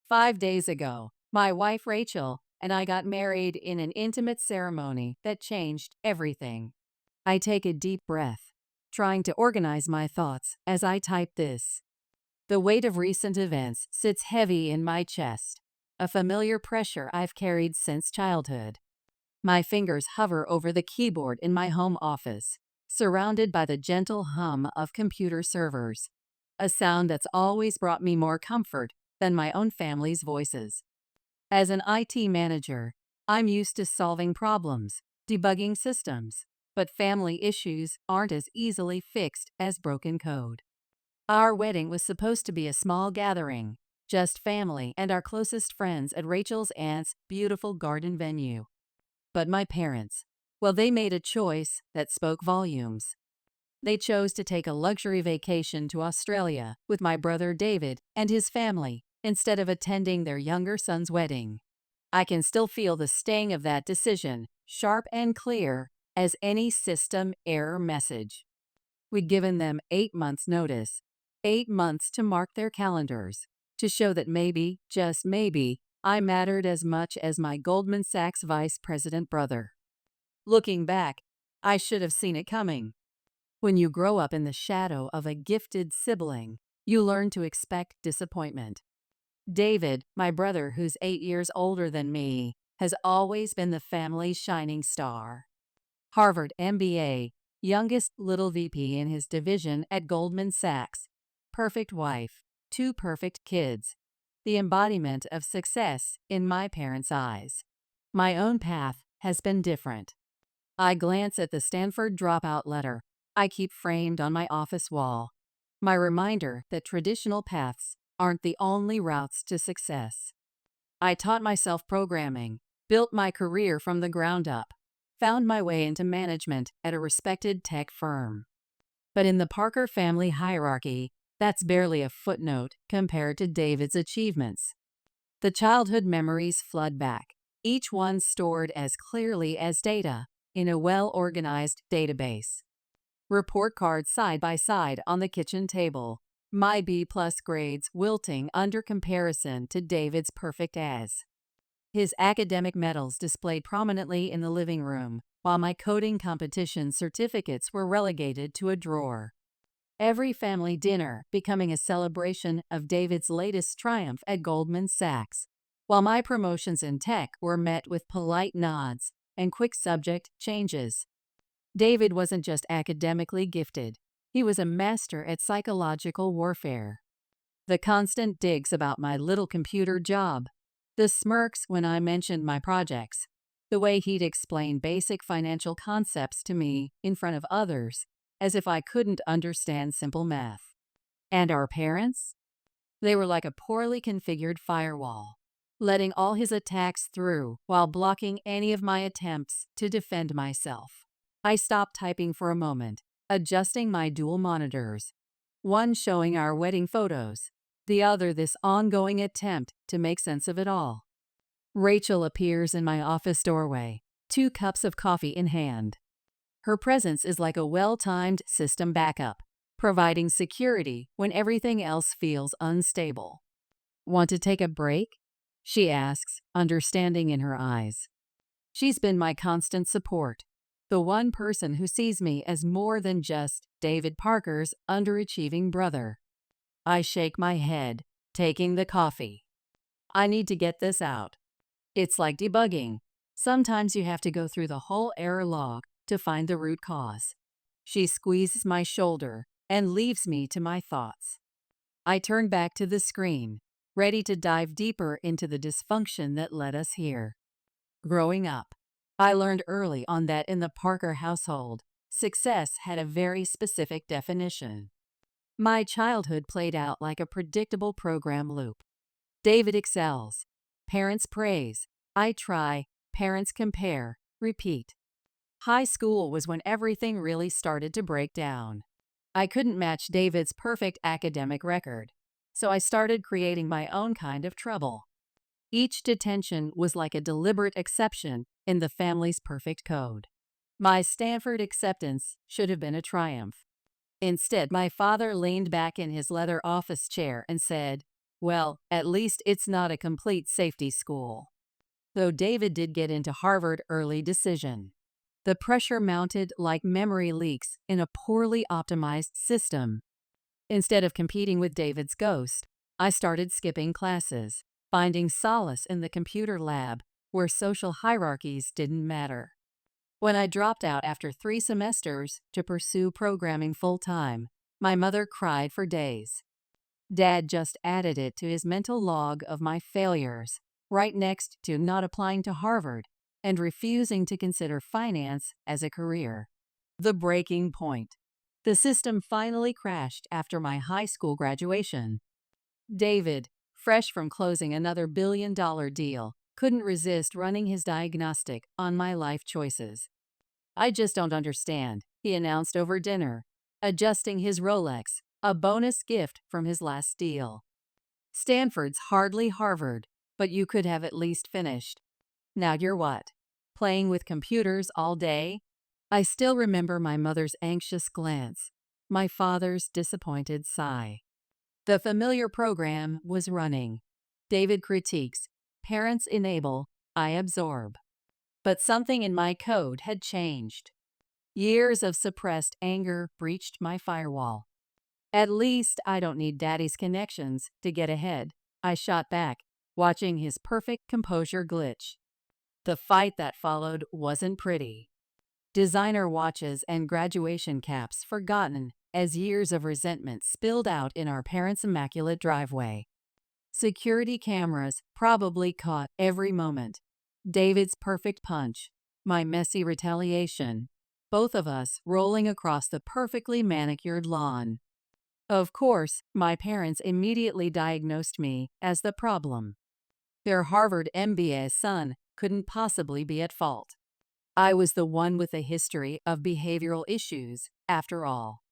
5 days ago, my wife Rachel and I got married in an intimate ceremony that changed everything. I take a deep breath, trying to organize my thoughts as I type this. The weight of recent events sits heavy in my chest, a familiar pressure I've carried since childhood. My fingers hover over the keyboard in my home office, surrounded by the gentle hum of computer servers, a sound that's always brought me more comfort than my own family's voices. As an IT manager, I'm used to solving problems, debugging systems, but family issues aren't as easily fixed as broken code. Our wedding was supposed to be a small gathering, just family and our closest friends at Rachel's aunt's beautiful garden venue. But my parents, well, they made a choice that spoke volumes. They chose to take a luxury vacation to Australia with my brother David and his family instead of attending their younger son's wedding. I can still feel the sting of that decision, sharp and clear as any system error message. We'd given them 8 months' notice, 8 months to mark their calendars, to show that maybe, just maybe, I mattered as much as my Goldman Sachs vice president brother. Looking back, I should have seen it coming. When you grow up in the shadow of a gifted sibling, you learn to expect disappointment. David, my brother who's 8 years older than me, has always been the family's shining star. Harvard MBA, youngest little VP in his division at Goldman Sachs, perfect wife, two perfect kids, the embodiment of success in my parents' eyes. My own path has been different. I glance at the Stanford dropout letter I keep framed on my office wall, my reminder that traditional paths aren't the only routes to success. I taught myself programming, built my career from the ground up, found my way into management at a respected tech firm. But in the Parker family hierarchy, that's barely a footnote compared to David's achievements. The childhood memories flood back, each one stored as clearly as data in a well-organized database. Report cards side by side on the kitchen table, my B-plus grades wilting under comparison to David's perfect A's. His academic medals displayed prominently in the living room, while my coding competition certificates were relegated to a drawer. Every family dinner becoming a celebration of David's latest triumph at Goldman Sachs, while my promotions in tech were met with polite nods and quick subject changes. David wasn't just academically gifted, he was a master at psychological warfare. The constant digs about my little computer job, the smirks when I mentioned my projects, the way he'd explain basic financial concepts to me in front of others, as if I couldn't understand simple math. And our parents? They were like a poorly configured firewall, letting all his attacks through while blocking any of my attempts to defend myself. I stopped typing for a moment, adjusting my dual monitors, one showing our wedding photos, the other this ongoing attempt to make sense of it all. Rachel appears in my office doorway, 2 cups of coffee in hand. Her presence is like a well-timed system backup, providing security when everything else feels unstable. "Want to take a break?" she asks, understanding in her eyes. She's been my constant support, the one person who sees me as more than just David Parker's underachieving brother. I shake my head, taking the coffee. I need to get this out. It's like debugging. Sometimes you have to go through the whole error log to find the root cause. She squeezes my shoulder and leaves me to my thoughts. I turn back to the screen, ready to dive deeper into the dysfunction that led us here. Growing up, I learned early on that in the Parker household, success had a very specific definition. My childhood played out like a predictable program loop. David excels. Parents praise. I try. Parents compare. Repeat. High school was when everything really started to break down. I couldn't match David's perfect academic record, so I started creating my own kind of trouble. Each detention was like a deliberate exception in the family's perfect code. My Stanford acceptance should have been a triumph. Instead, my father leaned back in his leather office chair and said, Well, at least it's not a complete safety school. Though David did get into Harvard early decision. The pressure mounted like memory leaks in a poorly optimized system. Instead of competing with David's ghost, I started skipping classes, finding solace in the computer lab where social hierarchies didn't matter. When I dropped out after 3 semesters to pursue programming full-time, my mother cried for days. Dad just added it to his mental log of my failures, right next to not applying to Harvard and refusing to consider finance as a career. The breaking point. The system finally crashed after my high school graduation. David, fresh from closing another billion-dollar deal, couldn't resist running his diagnostic on my life choices. "I just don't understand," he announced over dinner, adjusting his Rolex, a bonus gift from his last deal. "Stanford's hardly Harvard, but you could have at least finished. Now you're what? Playing with computers all day?" I still remember my mother's anxious glance, my father's disappointed sigh. The familiar program was running. David critiques, parents enable, I absorb. But something in my code had changed. Years of suppressed anger breached my firewall. "At least I don't need daddy's connections to get ahead," I shot back, watching his perfect composure glitch. The fight that followed wasn't pretty. Designer watches and graduation caps forgotten as years of resentment spilled out in our parents' immaculate driveway. Security cameras probably caught every moment. David's perfect punch, my messy retaliation, both of us rolling across the perfectly manicured lawn. Of course, my parents immediately diagnosed me as the problem. Their Harvard MBA son couldn't possibly be at fault. I was the one with a history of behavioral issues, after all.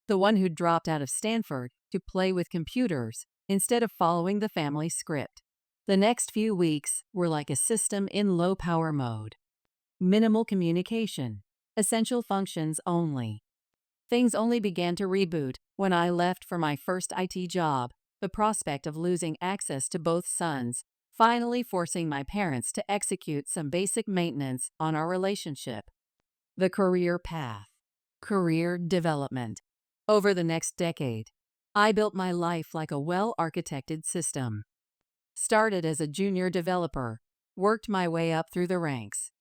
The one who dropped out of Stanford to play with computers instead of following the family script. The next few weeks were like a system in low-power mode. Minimal communication, essential functions only. Things only began to reboot when I left for my first IT job, the prospect of losing access to both sons, finally forcing my parents to execute some basic maintenance on our relationship. The career path. Career development. Over the next decade, I built my life like a well-architected system. Started as a junior developer, worked my way up through the ranks.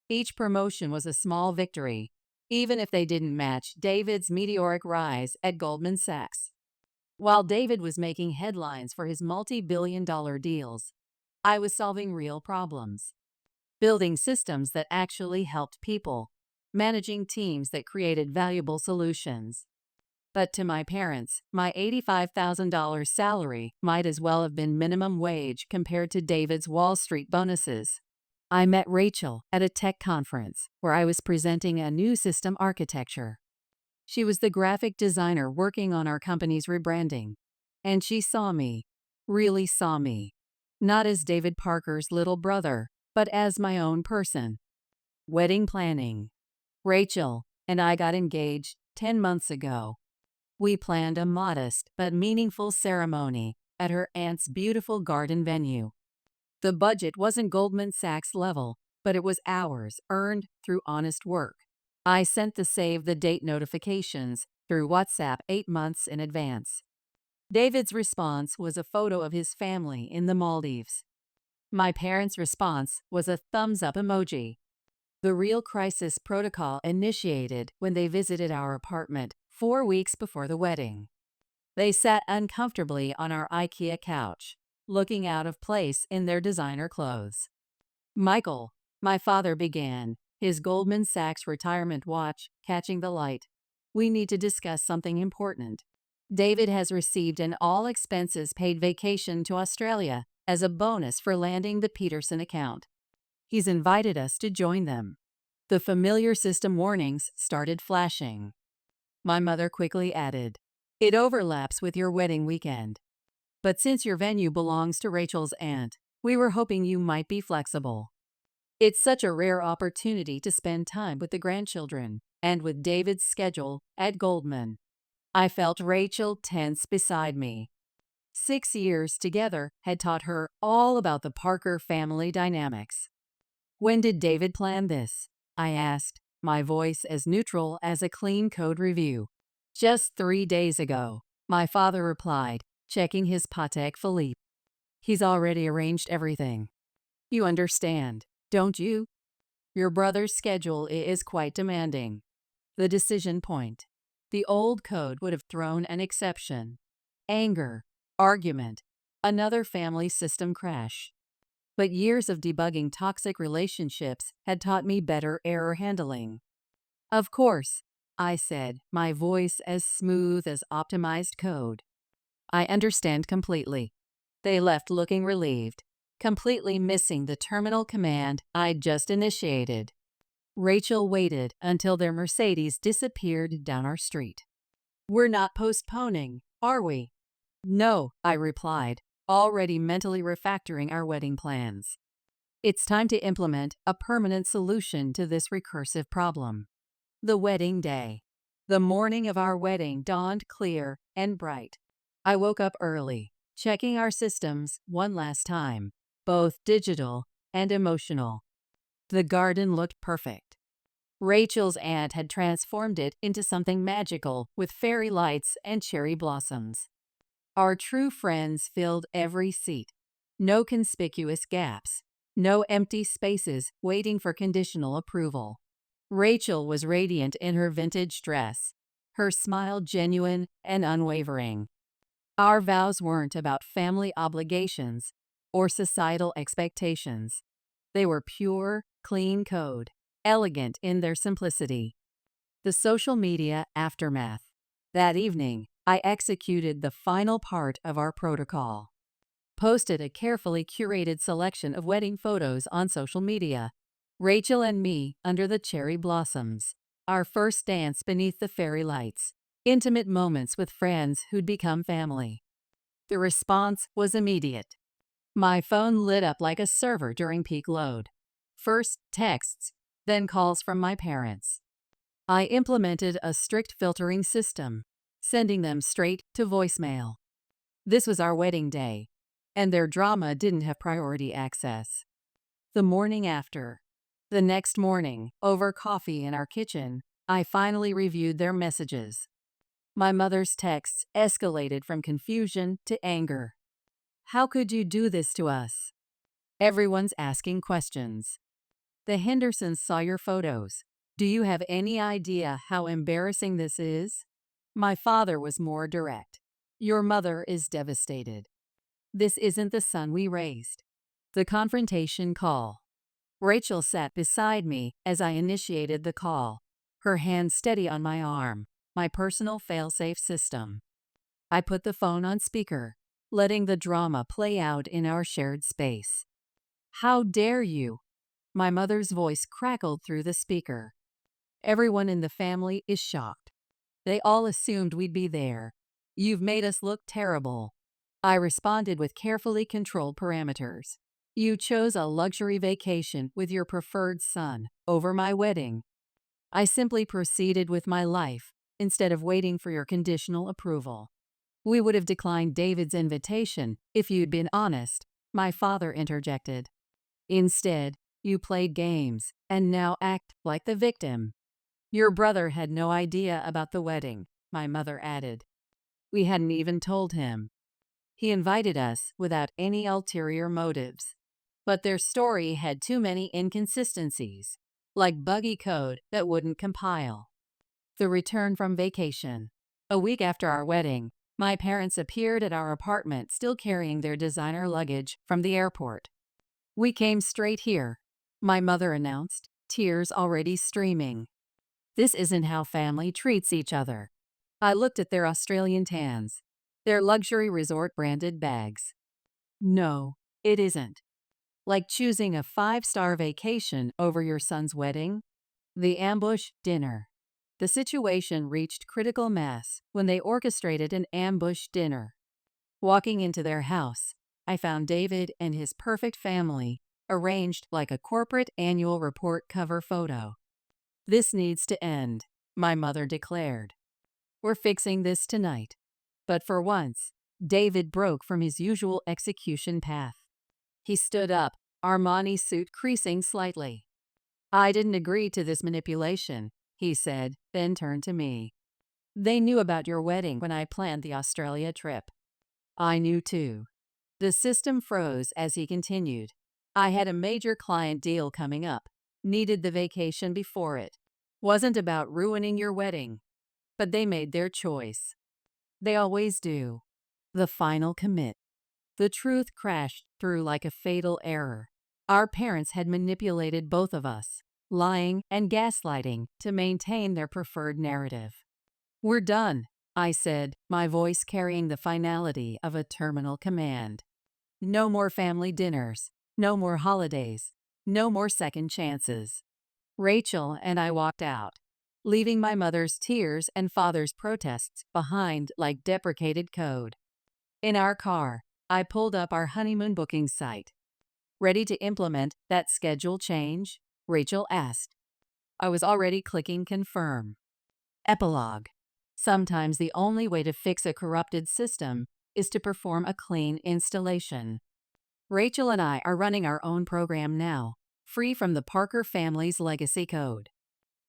Each promotion was a small victory, even if they didn't match David's meteoric rise at Goldman Sachs. While David was making headlines for his multi-billion-dollar deals, I was solving real problems. Building systems that actually helped people, managing teams that created valuable solutions. But to my parents, my $85,000 salary might as well have been minimum wage compared to David's Wall Street bonuses. I met Rachel at a tech conference where I was presenting a new system architecture. She was the graphic designer working on our company's rebranding. And she saw me, really saw me, not as David Parker's little brother, but as my own person. Wedding planning. Rachel and I got engaged 10 months ago. We planned a modest but meaningful ceremony at her aunt's beautiful garden venue. The budget wasn't Goldman Sachs level, but it was ours, earned through honest work. I sent the save the date notifications through WhatsApp 8 months in advance. David's response was a photo of his family in the Maldives. My parents' response was a thumbs up emoji. The real crisis protocol initiated when they visited our apartment 4 weeks before the wedding. They sat uncomfortably on our IKEA couch, looking out of place in their designer clothes. "Michael," my father began, his Goldman Sachs retirement watch catching the light, "we need to discuss something important. David has received an all-expenses-paid vacation to Australia as a bonus for landing the Peterson account. He's invited us to join them." The familiar system warnings started flashing. My mother quickly added, "It overlaps with your wedding weekend. But since your venue belongs to Rachel's aunt, we were hoping you might be flexible. It's such a rare opportunity to spend time with the grandchildren, and with David's schedule at Goldman." I felt Rachel tense beside me. 6 years together had taught her all about the Parker family dynamics. "When did David plan this?" I asked, my voice as neutral as a clean code review. "Just 3 days ago," my father replied, checking his Patek Philippe. "He's already arranged everything. You understand, don't you? Your brother's schedule is quite demanding." The decision point. The old code would have thrown an exception. Anger, argument, another family system crash. But years of debugging toxic relationships had taught me better error handling. "Of course," I said, my voice as smooth as optimized code. "I understand completely." They left looking relieved, completely missing the terminal command I'd just initiated. Rachel waited until their Mercedes disappeared down our street. "We're not postponing, are we?" "No," I replied, already mentally refactoring our wedding plans. "It's time to implement a permanent solution to this recursive problem." The wedding day. The morning of our wedding dawned clear and bright. I woke up early, checking our systems one last time, both digital and emotional. The garden looked perfect. Rachel's aunt had transformed it into something magical with fairy lights and cherry blossoms. Our true friends filled every seat. No conspicuous gaps. No empty spaces waiting for conditional approval. Rachel was radiant in her vintage dress, her smile genuine and unwavering. Our vows weren't about family obligations or societal expectations. They were pure, clean code, elegant in their simplicity. The social media aftermath. That evening, I executed the final part of our protocol. Posted a carefully curated selection of wedding photos on social media. Rachel and me under the cherry blossoms. Our first dance beneath the fairy lights. Intimate moments with friends who'd become family. The response was immediate. My phone lit up like a server during peak load. First texts, then calls from my parents. I implemented a strict filtering system, sending them straight to voicemail. This was our wedding day, and their drama didn't have priority access. The morning after. The next morning, over coffee in our kitchen, I finally reviewed their messages. My mother's texts escalated from confusion to anger. "How could you do this to us?" "Everyone's asking questions." "The Hendersons saw your photos. Do you have any idea how embarrassing this is?" My father was more direct. "Your mother is devastated. This isn't the son we raised." The confrontation call. Rachel sat beside me as I initiated the call, her hand steady on my arm, my personal fail-safe system. I put the phone on speaker, letting the drama play out in our shared space. "How dare you?" My mother's voice crackled through the speaker. "Everyone in the family is shocked. They all assumed we'd be there. You've made us look terrible." I responded with carefully controlled parameters. "You chose a luxury vacation with your preferred son over my wedding." I simply proceeded with my life instead of waiting for your conditional approval. "We would have declined David's invitation if you'd been honest," my father interjected. "Instead, you played games and now act like the victim." "Your brother had no idea about the wedding," my mother added. "We hadn't even told him. He invited us without any ulterior motives. But their story had too many inconsistencies, like buggy code that wouldn't compile." The return from vacation. A week after our wedding, my parents appeared at our apartment still carrying their designer luggage from the airport. "We came straight here," my mother announced, tears already streaming. "This isn't how family treats each other." I looked at their Australian tans, their luxury resort branded bags. "No, it isn't. Like choosing a 5-star vacation over your son's wedding." The ambush dinner. The situation reached critical mass when they orchestrated an ambush dinner. Walking into their house, I found David and his perfect family arranged like a corporate annual report cover photo. "This needs to end," my mother declared. "We're fixing this tonight. But for once, David broke from his usual execution path. He stood up, Armani suit creasing slightly. "I didn't agree to this manipulation," he said, then turned to me. "They knew about your wedding when I planned the Australia trip. I knew too." The system froze as he continued. "I had a major client deal coming up. Needed the vacation before it. Wasn't about ruining your wedding. But they made their choice. They always do." The final commit. The truth crashed through like a fatal error. Our parents had manipulated both of us, lying and gaslighting to maintain their preferred narrative. "We're done," I said, my voice carrying the finality of a terminal command. "No more family dinners, no more holidays, no more second chances." Rachel and I walked out, leaving my mother's tears and father's protests behind like deprecated code. In our car, I pulled up our honeymoon booking site. "Ready to implement that schedule change?" Rachel asked. I was already clicking confirm. Epilogue. Sometimes the only way to fix a corrupted system is to perform a clean installation. Rachel and I are running our own program now, free from the Parker family's legacy code.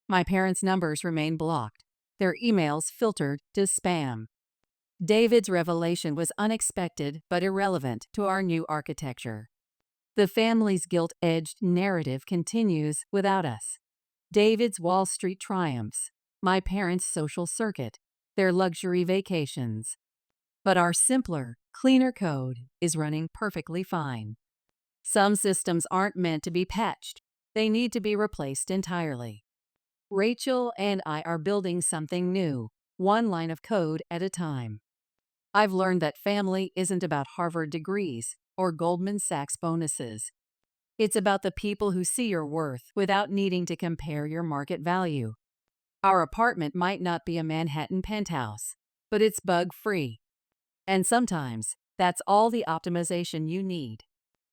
My parents' numbers remain blocked, their emails filtered to spam. David's revelation was unexpected but irrelevant to our new architecture. The family's guilt-edged narrative continues without us. David's Wall Street triumphs, my parents' social circuit, their luxury vacations. But our simpler, cleaner code is running perfectly fine. Some systems aren't meant to be patched. They need to be replaced entirely. Rachel and I are building something new, one line of code at a time. I've learned that family isn't about Harvard degrees or Goldman Sachs bonuses. It's about the people who see your worth without needing to compare your market value. Our apartment might not be a Manhattan penthouse, but it's bug-free. And sometimes, that's all the optimization you need.